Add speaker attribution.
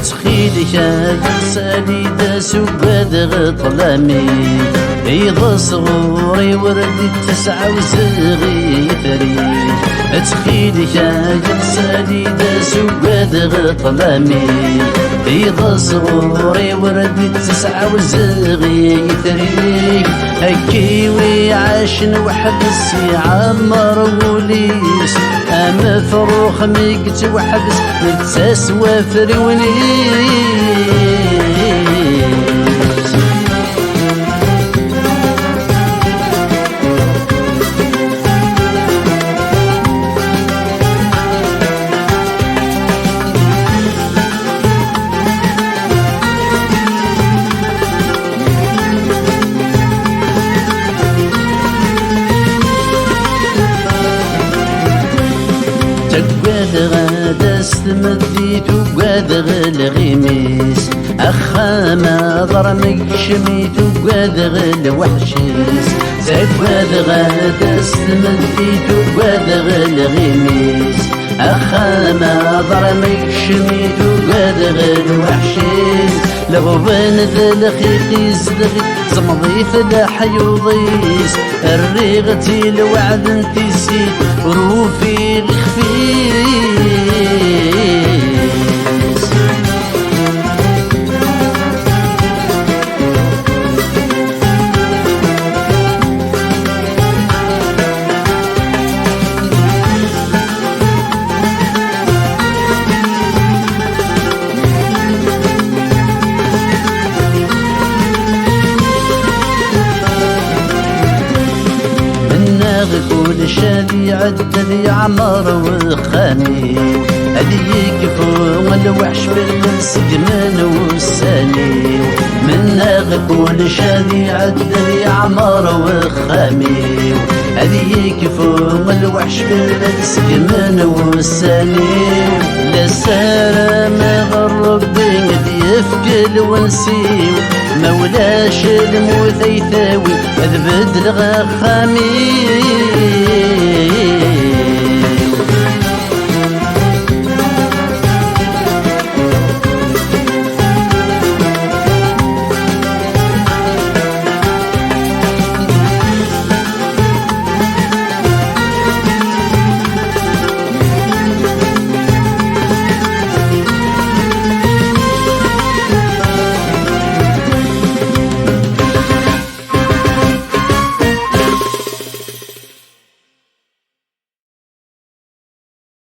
Speaker 1: تخيلك يرسالي داس وقاد طلامي إيضا صغوري وردي تسعة وزغي ثري تخيلك يرسالي داس وقاد طلامي إيضا صغوري وردي تسعة وزغي ثري هكيوي عاشن وحبس يعمر وليس أما فروخ ميقت وحبس نتساس وافر ونيس غادا استمديت وقاد الغميس أخا ما ضرمك شميت وقاد الوحشيس زقاد غادا استمديت وقاد الغميس أخا ما ضرمك شميت وقاد الوحشيس لغبان ذا الخيقي زدغي زمضي فلاح يوضيس الريغتي الوعد انتسيت وروفي الخفيس كل شادي عدل عمر وخاني هدي يكفو الوحش بالسجمان والساني من كل شادي عدل عمر وخامي هدي يكفو الوحش بالسجمان والساني لسارة ما غرب بين يفكل ونسيو مولاش الموت يثاوي اذبد الغخامي